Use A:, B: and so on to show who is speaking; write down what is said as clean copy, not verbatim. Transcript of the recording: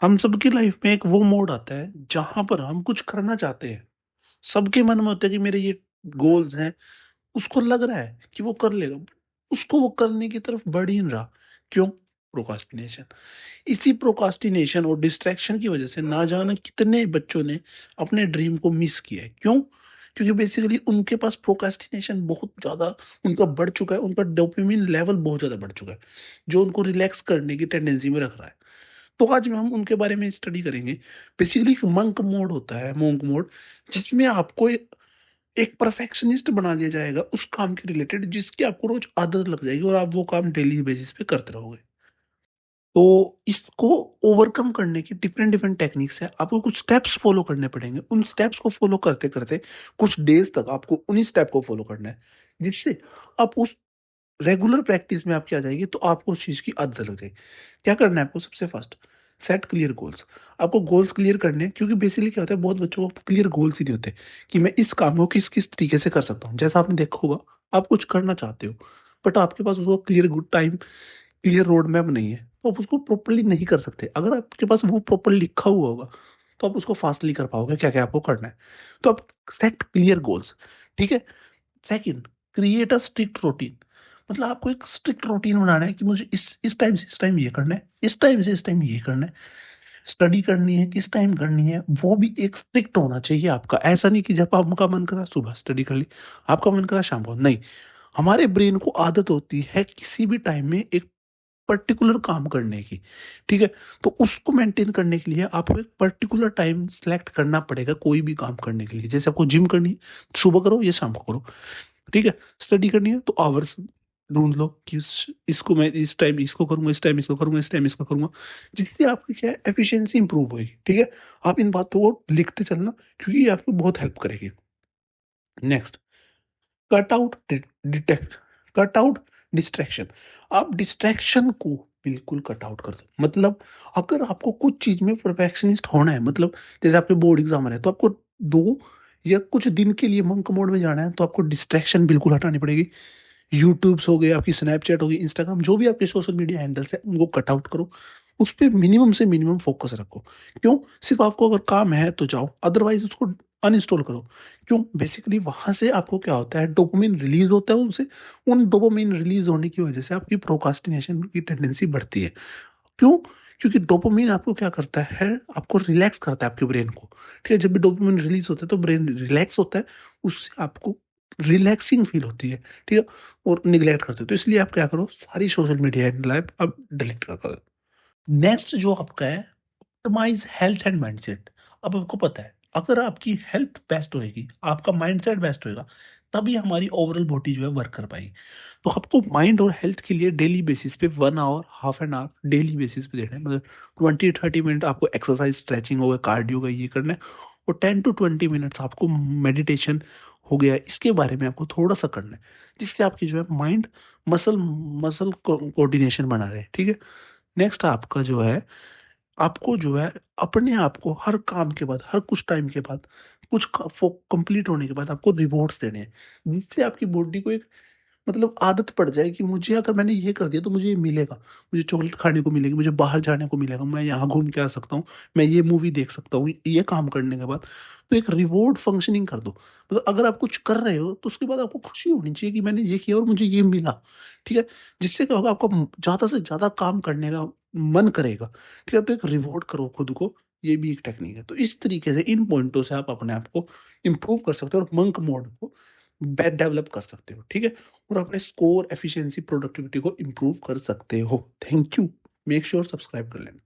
A: हम सबकी लाइफ में एक वो मोड आता है जहां पर हम कुछ करना चाहते हैं। सबके मन में होता है कि मेरे ये गोल्स हैं। उसको लग रहा है कि वो कर लेगा, but उसको वो करने की तरफ बढ़ ही नहीं रहा। क्यों? प्रोकास्टिनेशन। इसी प्रोकास्टिनेशन और डिस्ट्रैक्शन की वजह से ना जाने कितने बच्चों ने अपने ड्रीम को मिस किया है। क्यों? क्योंकि बेसिकली उनके पास प्रोकास्टिनेशन बहुत ज्यादा उनका बढ़ चुका है। उनका डोपामिन लेवल बहुत ज्यादा बढ़ चुका है, जो उनको रिलैक्स करने की टेंडेंसी में रख रहा है। तो आज में हम उनके बारे में स्टडी करेंगे। बेसिकली एक मंक मोड होता है, मोंक मोड, जिसमें आपको एक परफेक्शनिस्ट बना दिया जाएगा उस काम के रिलेटेड जिसकी आपको रोज आदत लग जाएगी और आप वो काम डेली बेसिस पे करते रहोगे। तो इसको ओवरकम करने की डिफरेंट डिफरेंट टेक्निक्स है। आपको कुछ स्टेप्स फॉलो करने पड़ेंगे। उन स्टेप्स को फॉलो करते करते कुछ डेज तक आपको उन्हीं स्टेप को फॉलो करना है, जिससे आप उस रेगुलर प्रैक्टिस में आपकी आ जाएगी, तो आपको उस चीज की आदत लग जाएगी। क्या करना है आपको? सबसे फर्स्ट, सेट क्लियर गोल्स। आपको गोल्स क्लियर करने हैं, क्योंकि बेसिकली क्या होता है, बहुत बच्चों को क्लियर गोल्स ही नहीं होते कि मैं इस काम को किस किस तरीके से कर सकता हूँ। जैसा आपने देखा होगा, आप कुछ करना चाहते हो बट आपके पास उसको clear good time, clear road map नहीं है, तो आप उसको प्रॉपरली नहीं कर सकते। अगर आपके पास वो प्रॉपर लिखा हुआ होगा तो आप उसको फास्टली कर पाओगे, क्या क्या आपको करना है। तो आप सेट क्लियर गोल्स। ठीक है। Second, create a strict routine. मतलब आपको एक स्ट्रिक्ट रूटीन बनाना है कि मुझे इस टाइम से इस टाइम ये करना है, इस टाइम से इस टाइम ये करना है। स्टडी करनी है, किस टाइम करनी है, वो भी एक स्ट्रिक्ट होना चाहिए आपका। ऐसा नहीं कि जब आपका मन करा सुबह स्टडी कर ली, आपका मन करा शाम को। नहीं, हमारे ब्रेन को आदत होती है किसी भी टाइम में एक पर्टिकुलर काम करने की। ठीक है। तो उसको मेंटेन करने के लिए आपको एक पर्टिकुलर टाइम सेलेक्ट करना पड़ेगा कोई भी काम करने के लिए। जैसे आपको जिम करनी है, सुबह करो या शाम को करो। ठीक है। स्टडी करनी है तो आवर्स ढूंढ लो कि इसको मैं इस टाइम इसको करूंगा, इस टाइम इसको करूंगा, इस टाइम इसको करूंगा। जिससे आपकी क्या है, एफिशिएंसी इंप्रूव होगी। ठीक है। आप इन बातों को लिखते चलना, क्योंकि ये आपको बहुत हेल्प करेगी। Next, cut out detect cut out distraction. आप डिस्ट्रैक्शन को बिल्कुल कट आउट कर दो। मतलब अगर आपको कुछ चीज में परफेक्शनिस्ट होना है, मतलब जैसे आपके बोर्ड एग्जाम आ रहे हैं, तो आपको दो या कुछ दिन के लिए मंक मोड में जाना है, तो आपको डिस्ट्रैक्शन बिल्कुल हटानी पड़ेगी। यूट्यूब्स हो गए, आपकी स्नैपचैट होगी, इंस्टाग्राम, जो भी आपके सोशल मीडिया हैंडल्स है, उनको कट आउट करो। उस पर मिनिमम से मिनिमम फोकस रखो। क्यों? सिर्फ आपको अगर काम है तो जाओ, अदरवाइज उसको अनइंस्टॉल करो। क्यों? बेसिकली वहां से आपको क्या होता है, डोपामिन रिलीज होता है उनसे। उन डोपामिन रिलीज होने की वजह से आपकी प्रोकास्टिनेशन की टेंडेंसी बढ़ती है। क्यों? क्योंकि डोपामिन आपको क्या करता है, आपको रिलैक्स करता है, आपके ब्रेन को। ठीक है। जब भी डोपामिन रिलीज होता है तो ब्रेन रिलैक्स होता है, उससे आपको रिलैक्सिंग फील होती है। ठीक है। और निगलेक्ट करते हो, तो इसलिए आप क्या करो, सारी सोशल मीडिया ऐप आप डिलीट कर करो। नेक्स्ट जो आपका है, ऑप्टिमाइज हेल्थ एंड माइंडसेट। अब आपको पता है, अगर आपकी हेल्थ बेस्ट होएगी, आपका माइंडसेट बेस्ट होएगा, तभी हमारी ओवरऑल बॉडी जो है वर्क कर पाएगी। तो आपको माइंड और हेल्थ के लिए डेली बेसिस पे 1 hour, half an hour daily basis पे देना है। मतलब 20-30 मिनट आपको एक्सरसाइज, स्ट्रेचिंग हो गया, कार्डियो का ये करना है। और 10 to 20 मिनट्स आपको मेडिटेशन हो गया, इसके बारे में आपको थोड़ा सा करना है, जिससे आपकी जो है माइंड मसल मसल कोऑर्डिनेशन बना रहे। ठीक है। नेक्स्ट आपका जो है, आपको जो है अपने आप को हर काम के बाद, हर कुछ टाइम के बाद, कुछ कंप्लीट होने के बाद आपको रिवॉर्ड्स देने हैं, जिससे आपकी बॉडी को एक मतलब आदत पड़ जाए कि मुझे अगर मैंने ये कर दिया तो मुझे ये मिलेगा। मुझे चॉकलेट खाने को मिलेगी, मुझे बाहर जाने को मिलेगा, मैं यहाँ घूम के आ सकता हूँ, मैं ये मूवी देख सकता हूँ, ये काम करने के बाद। तो एक रिवॉर्ड फंक्शनिंग कर दो। मतलब अगर आप कुछ कर रहे हो तो उसके बाद आपको खुशी होनी चाहिए कि मैंने ये किया और मुझे ये मिला। ठीक है। जिससे क्या होगा, आपका ज्यादा से ज्यादा काम करने का मन करेगा। ठीक है। तो एक रिवॉर्ड करो खुद को, ये भी एक टेक्निक है। तो इस तरीके से इन पॉइंटों से आप अपने आप को इम्प्रूव कर सकते हो और मंक मोड को डेवलप कर सकते हो। ठीक है। और अपने स्कोर, एफिशिएंसी, प्रोडक्टिविटी को इम्प्रूव कर सकते हो। Thank you. Make sure subscribe कर लेना।